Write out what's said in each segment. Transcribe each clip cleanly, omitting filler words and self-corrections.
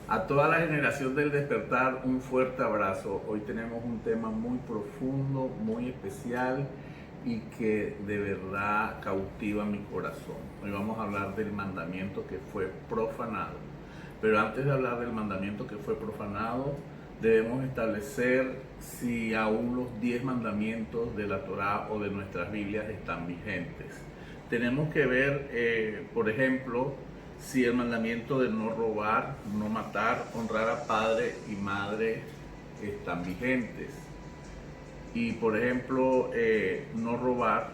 A toda la generación del despertar, un fuerte abrazo. Hoy tenemos un tema muy profundo, muy especial y que de verdad cautiva mi corazón. Hoy vamos a hablar del mandamiento que fue profanado. Pero antes de hablar del mandamiento que fue profanado, debemos establecer si aún los 10 mandamientos de la Torá o de nuestras Biblias están vigentes. Tenemos que ver, por ejemplo, si el mandamiento de no robar, no matar, honrar a padre y madre están vigentes. Y por ejemplo, no robar,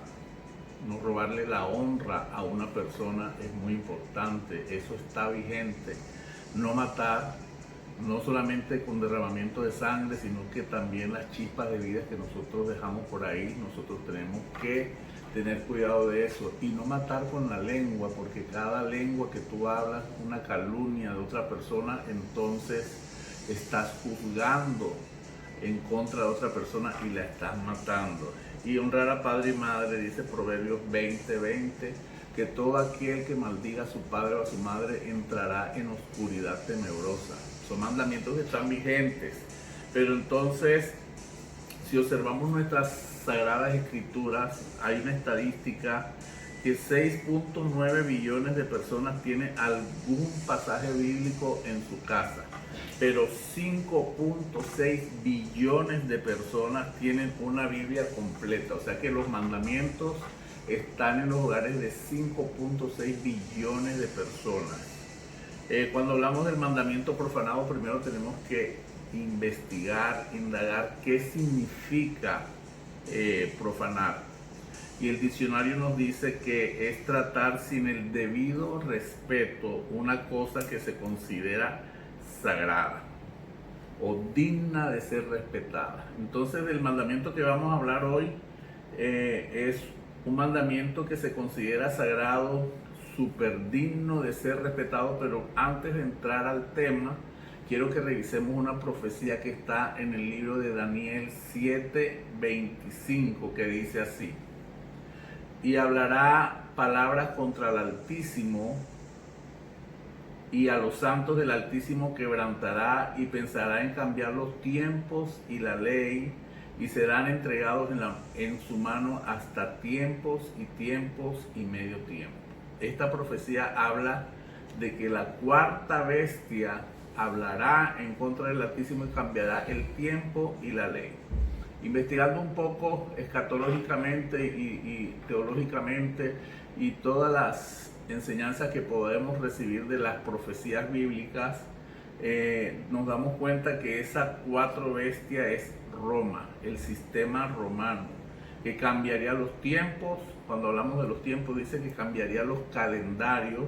no robarle la honra a una persona es muy importante, eso está vigente. No matar, no solamente con derramamiento de sangre, sino que también las chispas de vida que nosotros dejamos por ahí, nosotros tenemos que tener cuidado de eso y no matar con la lengua, porque cada lengua que tú hablas, una calumnia de otra persona, entonces estás juzgando en contra de otra persona y la estás matando. Y honrar a padre y madre, dice Proverbios 20:20, que todo aquel que maldiga a su padre o a su madre entrará en oscuridad tenebrosa. Son mandamientos que están vigentes, pero entonces, si observamos nuestras sagradas escrituras, hay una estadística que 6.9 billones de personas tienen algún pasaje bíblico en su casa, pero 5.6 billones de personas tienen una Biblia completa, o sea que los mandamientos están en los hogares de 5.6 billones de personas. Cuando hablamos del mandamiento profanado, primero tenemos que investigar, indagar qué significa profanar. Y el diccionario nos dice que es tratar sin el debido respeto una cosa que se considera sagrada o digna de ser respetada. Entonces, el mandamiento que vamos a hablar hoy es un mandamiento que se considera sagrado, súper digno de ser respetado, pero antes de entrar al tema, quiero que revisemos una profecía que está en el libro de Daniel 7:25, que dice así: y hablará palabras contra el Altísimo, y a los santos del Altísimo quebrantará, y pensará en cambiar los tiempos y la ley, y serán entregados en su mano hasta tiempos y medio tiempo. Esta profecía habla de que la cuarta bestia hablará en contra del Altísimo y cambiará el tiempo y la ley. Investigando un poco escatológicamente y teológicamente y todas las enseñanzas que podemos recibir de las profecías bíblicas, nos damos cuenta que esa cuatro bestia es Roma, el sistema romano, que cambiaría los tiempos. Cuando hablamos de los tiempos, dice que cambiaría los calendarios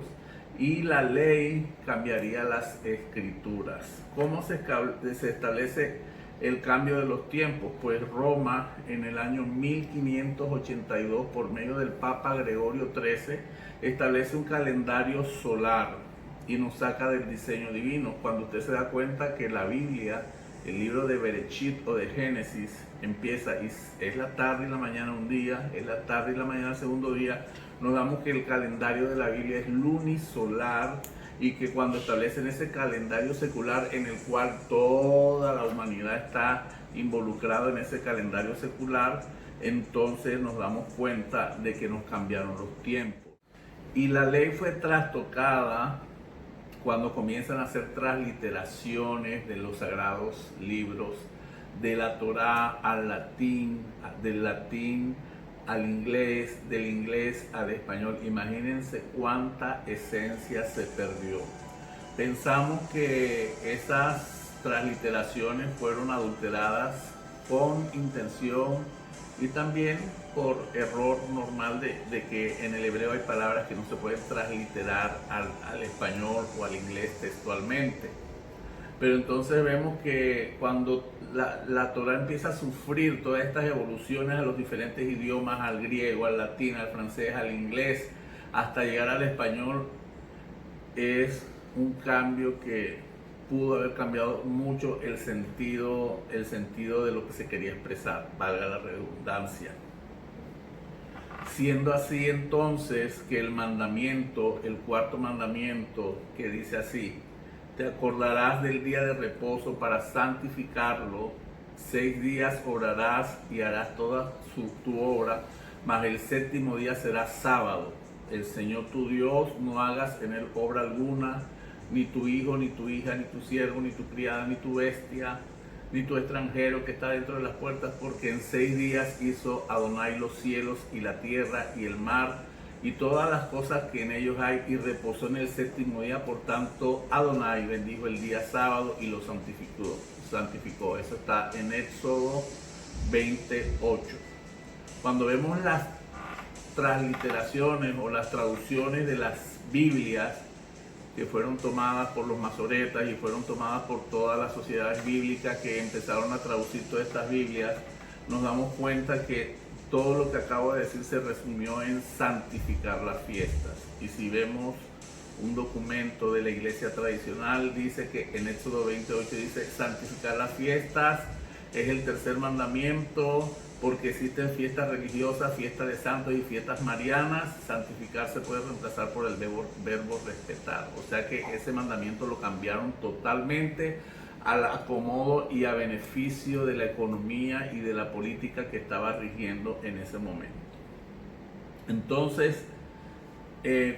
y la ley cambiaría las escrituras. ¿Cómo se establece el cambio de los tiempos? Pues Roma, en el año 1582, por medio del Papa Gregorio XIII, establece un calendario solar y nos saca del diseño divino. Cuando usted se da cuenta que la Biblia, el libro de Bereshit o de Génesis, empieza y es la tarde y la mañana un día, es la tarde y la mañana el segundo día, nos damos que el calendario de la Biblia es lunisolar, y que cuando establecen ese calendario secular en el cual toda la humanidad está involucrada en ese calendario secular, entonces nos damos cuenta de que nos cambiaron los tiempos. Y la ley fue trastocada cuando comienzan a hacer transliteraciones de los sagrados libros, de la Torá al latín, del latín al inglés, del inglés al español. Imagínense cuánta esencia se perdió. Pensamos que esas transliteraciones fueron adulteradas con intención y también por error normal de que en el hebreo hay palabras que no se pueden transliterar al español o al inglés textualmente. Pero entonces vemos que cuando la Torá empieza a sufrir todas estas evoluciones a los diferentes idiomas, al griego, al latín, al francés, al inglés, hasta llegar al español, es un cambio que pudo haber cambiado mucho el sentido de lo que se quería expresar, valga la redundancia. Siendo así entonces que el mandamiento, el cuarto mandamiento, que dice así: Te acordarás del día de reposo para santificarlo. 6 días obrarás y harás toda tu obra, mas el séptimo día será sábado. El Señor tu Dios, no hagas en él obra alguna, ni tu hijo, ni tu hija, ni tu siervo, ni tu criada, ni tu bestia, ni tu extranjero que está dentro de las puertas, porque en 6 días hizo Adonai los cielos y la tierra y el mar y todas las cosas que en ellos hay, y reposó en el séptimo día. Por tanto, Adonai bendijo el día sábado y lo santificó. Eso está en Éxodo 28. Cuando vemos las transliteraciones o las traducciones de las Biblias que fueron tomadas por los masoretas y fueron tomadas por todas las sociedades bíblicas que empezaron a traducir todas estas Biblias, nos damos cuenta que todo lo que acabo de decir se resumió en santificar las fiestas. Y si vemos un documento de la iglesia tradicional, dice que en Éxodo 28 dice santificar las fiestas es el tercer mandamiento, porque existen fiestas religiosas, fiestas de santos y fiestas marianas. Santificar se puede reemplazar por el verbo respetar. O sea que ese mandamiento lo cambiaron totalmente al acomodo y a beneficio de la economía y de la política que estaba rigiendo en ese momento. Entonces,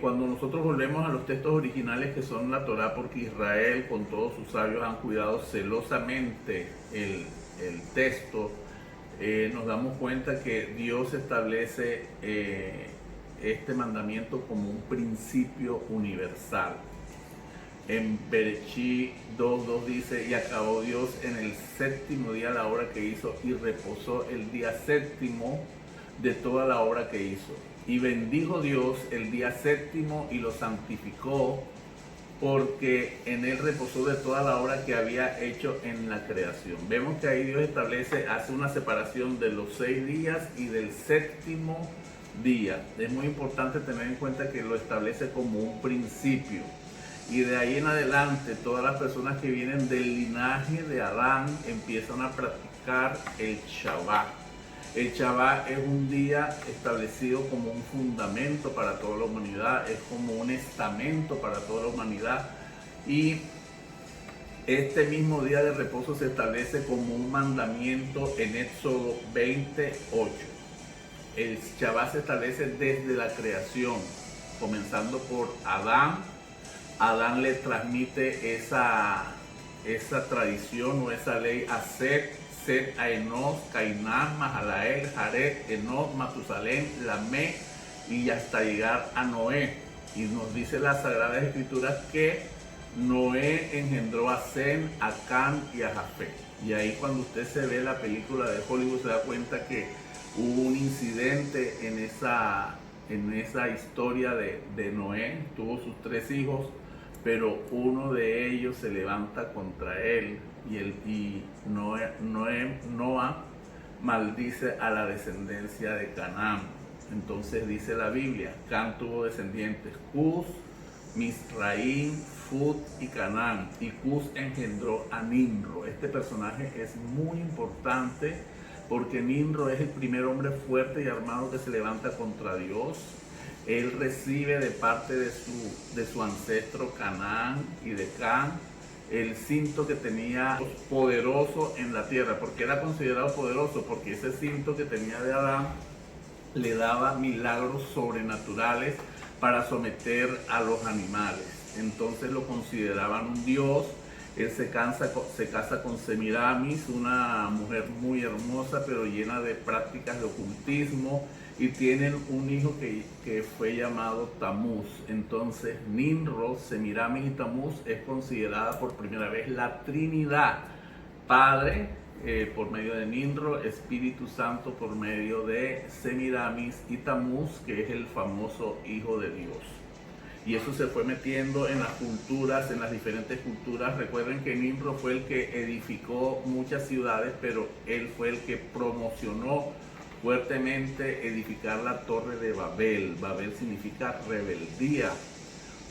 cuando nosotros volvemos a los textos originales que son la Torá, porque Israel con todos sus sabios han cuidado celosamente el texto, nos damos cuenta que Dios establece este mandamiento como un principio universal. En Bereshit 2:2 dice: y acabó Dios en el séptimo día la obra que hizo, y reposó el día séptimo de toda la obra que hizo. Y bendijo Dios el día séptimo y lo santificó, porque en él reposó de toda la obra que había hecho en la creación. Vemos que ahí Dios hace una separación de los 6 días y del séptimo día. Es muy importante tener en cuenta que lo establece como un principio. Y de ahí en adelante, todas las personas que vienen del linaje de Adán empiezan a practicar el Shabbat. El Shabbat es un día establecido como un fundamento para toda la humanidad, es como un estamento para toda la humanidad, y este mismo día de reposo se establece como un mandamiento en Éxodo 28. El Shabbat se establece desde la creación, comenzando por Adán. Adán le transmite esa tradición o esa ley a Set, a Enos, Cainán, Mahalael, Jared, Enos, Matusalén, Lamé, y hasta llegar a Noé. Y nos dice las Sagradas Escrituras que Noé engendró a Sem, a Cam y a Jafet. Y ahí cuando usted se ve la película de Hollywood se da cuenta que hubo un incidente en esa historia de Noé. Tuvo sus 3 hijos, pero uno de ellos se levanta contra él, y Noah maldice a la descendencia de Canaán. Entonces dice la Biblia, Cam tuvo descendientes, Cus, Misraim, Fut y Canaán, y Cus engendró a Nimro. Este personaje es muy importante porque Nimro es el primer hombre fuerte y armado que se levanta contra Dios. Él recibe de parte de su ancestro Canaán y de Cam el cinto que tenía poderoso en la tierra. Porque era considerado poderoso, porque ese cinto que tenía de Adán le daba milagros sobrenaturales para someter a los animales. Entonces lo consideraban un dios. Él se casa con Semiramis, una mujer muy hermosa pero llena de prácticas de ocultismo, y tienen un hijo que fue llamado Tamuz. Entonces Nimrod, Semiramis y Tamuz es considerada por primera vez la Trinidad: Padre por medio de Nimrod, Espíritu Santo por medio de Semiramis, y Tamuz, que es el famoso Hijo de Dios. Y eso se fue metiendo en las culturas, en las diferentes culturas. Recuerden que Nimrod fue el que edificó muchas ciudades, pero él fue el que promocionó fuertemente edificar la Torre de Babel. Babel significa rebeldía.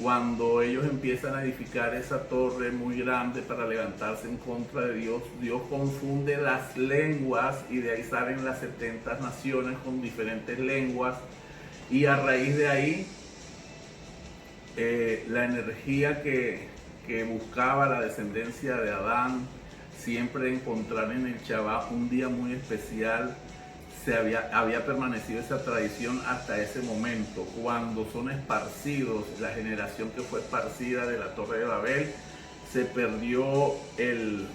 Cuando ellos empiezan a edificar esa torre muy grande para levantarse en contra de Dios, Dios confunde las lenguas, y de ahí salen las 70 naciones con diferentes lenguas, y a raíz de ahí la energía que que buscaba la descendencia de Adán, siempre encontrar en el Shabbat un día muy especial. Había permanecido esa tradición hasta ese momento. Cuando son esparcidos, la generación que fue esparcida de la Torre de Babel, se perdió el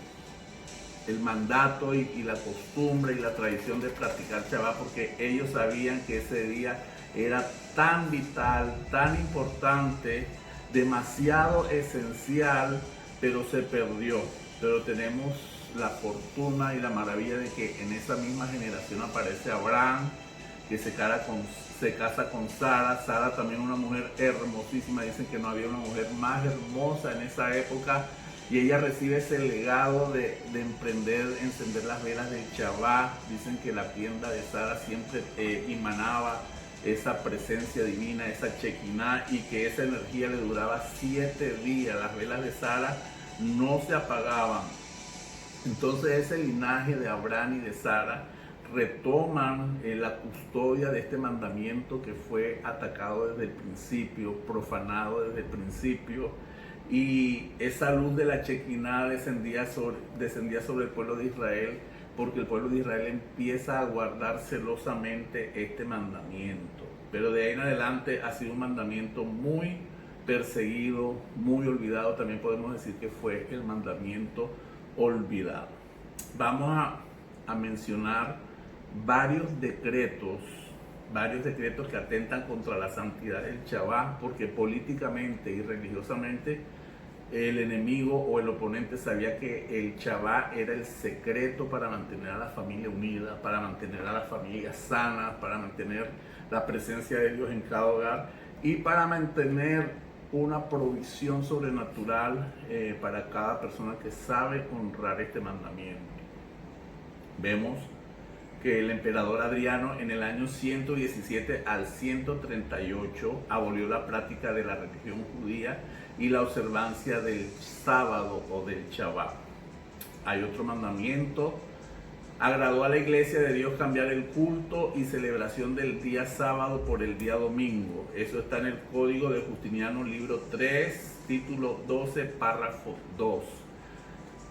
mandato y la costumbre y la tradición de practicar Shabbat, porque ellos sabían que ese día era tan vital, tan importante, demasiado esencial, pero se perdió. Pero tenemos la fortuna y la maravilla de que en esa misma generación aparece Abraham, que se casa con Sara. Sara también una mujer hermosísima, dicen que no había una mujer más hermosa en esa época, y ella recibe ese legado de encender las velas del Shabbat. Dicen que la tienda de Sara siempre emanaba esa presencia divina, esa Shekinah, y que esa energía le duraba 7 días. Las velas de Sara no se apagaban. Entonces ese linaje de Abraham y de Sara retoman la custodia de este mandamiento que fue atacado desde el principio, profanado desde el principio, y esa luz de la Shekinah descendía sobre el pueblo de Israel, porque el pueblo de Israel empieza a guardar celosamente este mandamiento. Pero de ahí en adelante ha sido un mandamiento muy perseguido, muy olvidado. También podemos decir que fue el mandamiento olvidado. Vamos a mencionar varios decretos que atentan contra la santidad del Shabbat, porque políticamente y religiosamente el enemigo o el oponente sabía que el Shabbat era el secreto para mantener a la familia unida, para mantener a la familia sana, para mantener la presencia de Dios en cada hogar y para mantener una provisión sobrenatural para cada persona que sabe honrar este mandamiento. Vemos que el emperador Adriano en el año 117 al 138 abolió la práctica de la religión judía y la observancia del sábado o del Shabbat. Hay otro mandamiento: agradó a la iglesia de Dios cambiar el culto y celebración del día sábado por el día domingo. Eso está en el Código de Justiniano, libro 3, título 12, párrafo 2.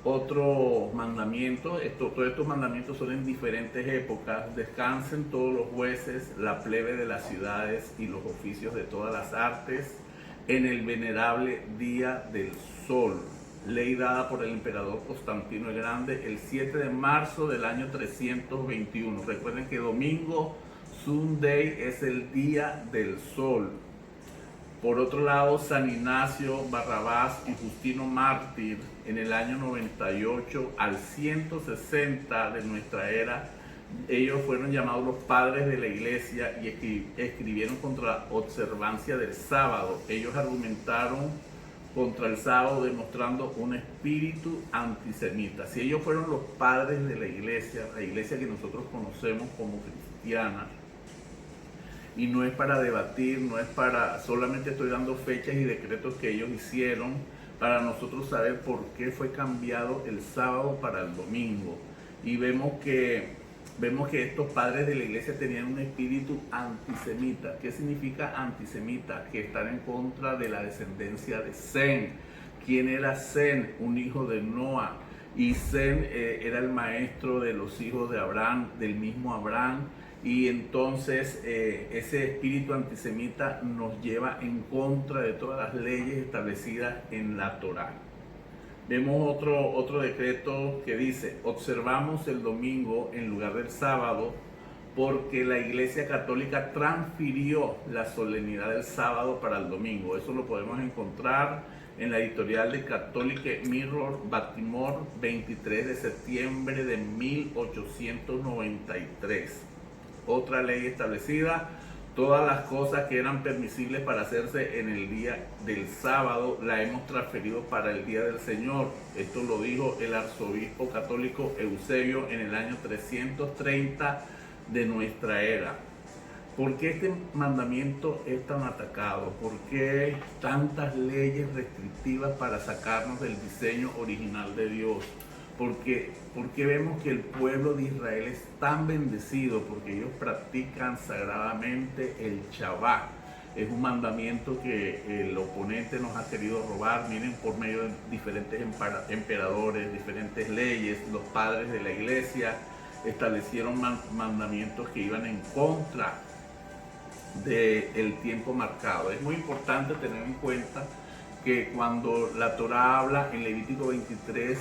Otro mandamiento, todos estos mandamientos son en diferentes épocas: descansen todos los jueces, la plebe de las ciudades y los oficios de todas las artes en el venerable día del sol. Ley dada por el emperador Constantino el Grande el 7 de marzo del año 321. Recuerden que domingo, Sunday, es el día del sol. Por otro lado, San Ignacio, Barrabás y Justino Mártir en el año 98 al 160 de nuestra era, ellos fueron llamados los padres de la iglesia y escribieron contra la observancia del sábado. Ellos argumentaron contra el sábado demostrando un espíritu antisemita. Si ellos fueron los padres de la iglesia que nosotros conocemos como cristiana, y no es para debatir, no es para, solamente estoy dando fechas y decretos que ellos hicieron para nosotros saber por qué fue cambiado el sábado para el domingo. Y vemos que estos padres de la iglesia tenían un espíritu antisemita. ¿Qué significa antisemita? Que están en contra de la descendencia de Sem. ¿Quién era Sem? Un hijo de Noah. Y Sem era el maestro de los hijos de Abraham, del mismo Abraham. Y entonces ese espíritu antisemita nos lleva en contra de todas las leyes establecidas en la Torá. Vemos otro decreto que dice: observamos el domingo en lugar del sábado, porque la Iglesia Católica transfirió la solemnidad del sábado para el domingo. Eso lo podemos encontrar en la editorial de Catholic Mirror, Baltimore, 23 de septiembre de 1893. Otra ley establecida: todas las cosas que eran permisibles para hacerse en el día del sábado la hemos transferido para el día del Señor. Esto lo dijo el arzobispo católico Eusebio en el año 330 de nuestra era. ¿Por qué este mandamiento es tan atacado? ¿Por qué tantas leyes restrictivas para sacarnos del diseño original de Dios? Porque vemos que el pueblo de Israel es tan bendecido porque ellos practican sagradamente el Shabbat. Es un mandamiento que el oponente nos ha querido robar. Miren, por medio de diferentes emperadores, diferentes leyes, los padres de la iglesia establecieron mandamientos que iban en contra del tiempo marcado. Es muy importante tener en cuenta que cuando la Torá habla en Levítico 23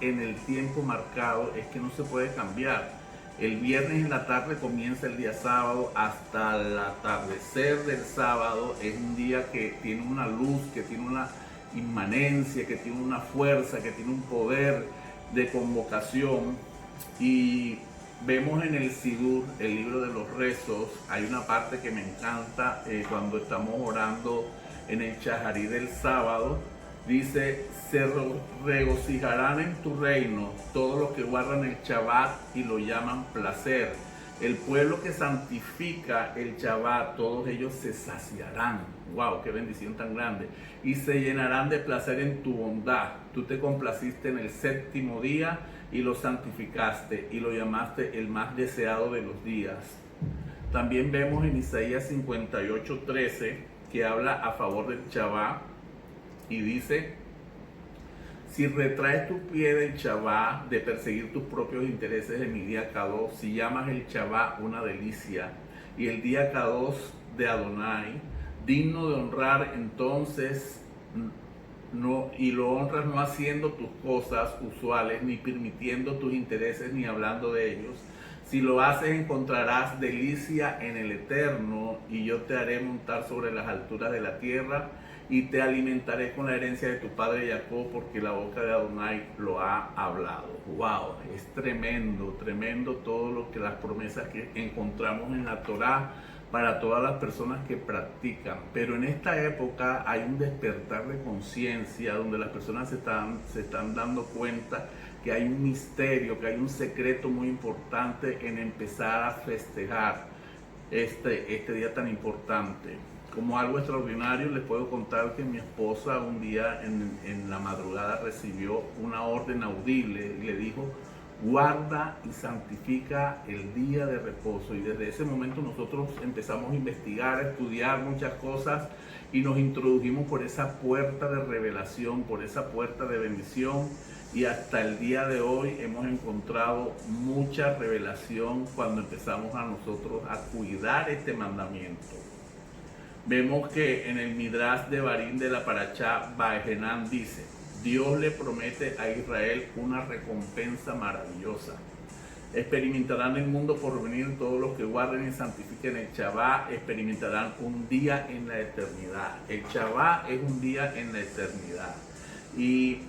en el tiempo marcado, es que no se puede cambiar. El viernes en la tarde comienza el día sábado, hasta el atardecer del sábado es un día que tiene una luz, que tiene una inmanencia, que tiene una fuerza, que tiene un poder de convocación. Y vemos en el Sidur, el libro de los rezos, hay una parte que me encanta cuando estamos orando en el Shaharí del sábado. Dice: se regocijarán en tu reino todos los que guardan el Shabbat y lo llaman placer. El pueblo que santifica el Shabbat, todos ellos se saciarán. ¡Wow! ¡Qué bendición tan grande! Y se llenarán de placer en tu bondad. Tú te complaciste en el séptimo día y lo santificaste y lo llamaste el más deseado de los días. También vemos en Isaías 58:13 que habla a favor del Shabbat y dice: si retraes tu pie del Shabbat, de perseguir tus propios intereses en mi día Kadosh, si llamas el Shabbat una delicia y el día Kadosh de Adonai, digno de honrar, entonces no, y lo honras no haciendo tus cosas usuales, ni permitiendo tus intereses, ni hablando de ellos. Si lo haces, encontrarás delicia en el Eterno, y yo te haré montar sobre las alturas de la tierra, y te alimentaré con la herencia de tu padre Jacob, porque la boca de Adonai lo ha hablado. ¡Wow! Es tremendo, tremendo todo lo que las promesas que encontramos en la Torá para todas las personas que practican. Pero en esta época hay un despertar de conciencia donde las personas se están dando cuenta que hay un misterio, que hay un secreto muy importante en empezar a festejar este día tan importante. Como algo extraordinario, les puedo contar que mi esposa un día en la madrugada recibió una orden audible y le dijo: guarda y santifica el día de reposo. Y desde ese momento nosotros empezamos a investigar, a estudiar muchas cosas y nos introdujimos por esa puerta de revelación, por esa puerta de bendición, y hasta el día de hoy hemos encontrado mucha revelación cuando empezamos a nosotros a cuidar este mandamiento. Vemos que en el Midrash de Barim de la Parashá Vaejenán dice: Dios le promete a Israel una recompensa maravillosa. Experimentarán el mundo por venir todos los que guarden y santifiquen el Shabbat, experimentarán un día en la eternidad. El Shabbat es un día en la eternidad. Y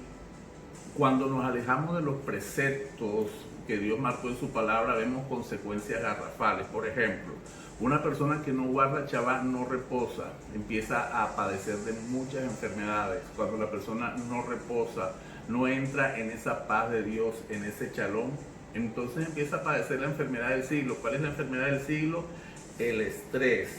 cuando nos alejamos de los preceptos que Dios marcó en su palabra, vemos consecuencias garrafales. Por ejemplo, una persona que no guarda Shabbat, no reposa, empieza a padecer de muchas enfermedades. Cuando la persona no reposa, no entra en esa paz de Dios, en ese shalom, entonces empieza a padecer la enfermedad del siglo. ¿Cuál es la enfermedad del siglo? El estrés.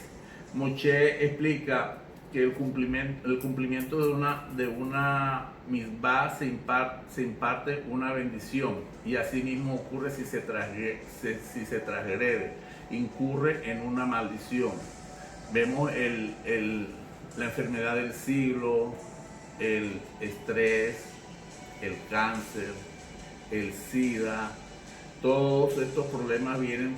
Moshe explica que el cumplimiento de una misbah se imparte una bendición, y así mismo ocurre si se transgrede, incurre en una maldición. Vemos la enfermedad del siglo, el estrés, el cáncer, el SIDA. Todos estos problemas vienen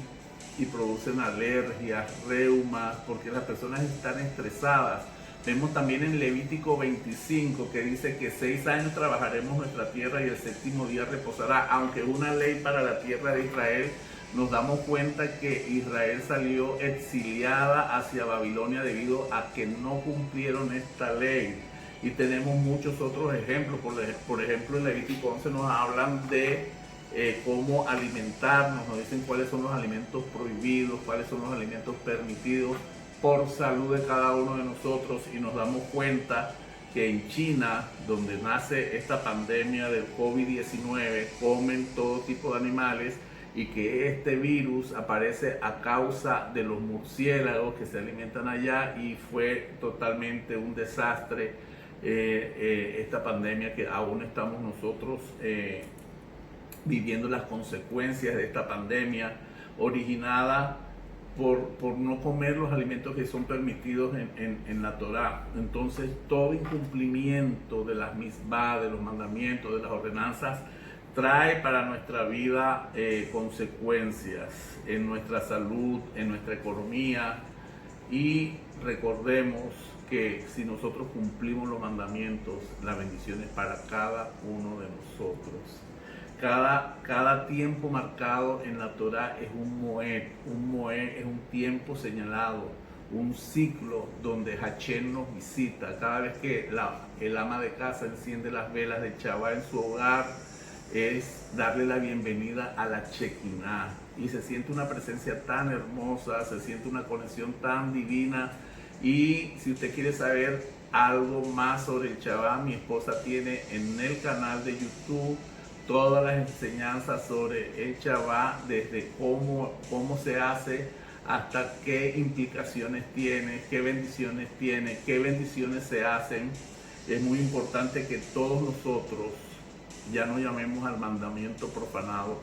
y producen alergias, reumas, porque las personas están estresadas. Vemos también en Levítico 25 que dice que 6 años trabajaremos nuestra tierra y el séptimo día reposará. Aunque es una ley para la tierra de Israel, nos damos cuenta que Israel salió exiliada hacia Babilonia debido a que no cumplieron esta ley. Y tenemos muchos otros ejemplos. Por ejemplo, en Levítico 11 nos hablan de cómo alimentarnos, nos dicen cuáles son los alimentos prohibidos, cuáles son los alimentos permitidos por salud de cada uno de nosotros, y nos damos cuenta que en China, donde nace esta pandemia del COVID-19, comen todo tipo de animales, y que este virus aparece a causa de los murciélagos que se alimentan allá, y fue totalmente un desastre esta pandemia, que aún estamos nosotros viviendo las consecuencias de esta pandemia originada por no comer los alimentos que son permitidos en la Torá. Entonces, todo incumplimiento de las misbah, de los mandamientos, de las ordenanzas, trae para nuestra vida consecuencias en nuestra salud, en nuestra economía. Y recordemos que si nosotros cumplimos los mandamientos, la bendición es para cada uno de nosotros. Cada tiempo marcado en la Torá es un moed. Un moed es un tiempo señalado, un ciclo donde Hachén nos visita. Cada vez que el ama de casa enciende las velas de Shabbat en su hogar, es darle la bienvenida a la Shekinah. Y se siente una presencia tan hermosa, se siente una conexión tan divina. Y si usted quiere saber algo más sobre el Shabbat, mi esposa tiene en el canal de YouTube todas las enseñanzas sobre el Shabbat, desde cómo se hace hasta qué implicaciones tiene, qué bendiciones tiene, qué bendiciones se hacen. Es muy importante que todos nosotros ya no llamemos al mandamiento profanado,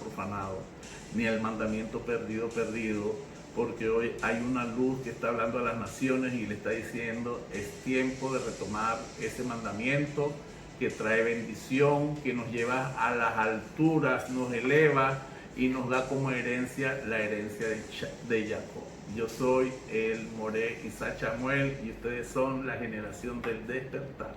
ni al mandamiento perdido, porque hoy hay una luz que está hablando a las naciones y le está diciendo: es tiempo de retomar ese mandamiento que trae bendición, que nos lleva a las alturas, nos eleva y nos da como herencia la herencia de Jacob. Yo soy el Moré Isaac Chamuel y ustedes son la generación del despertar.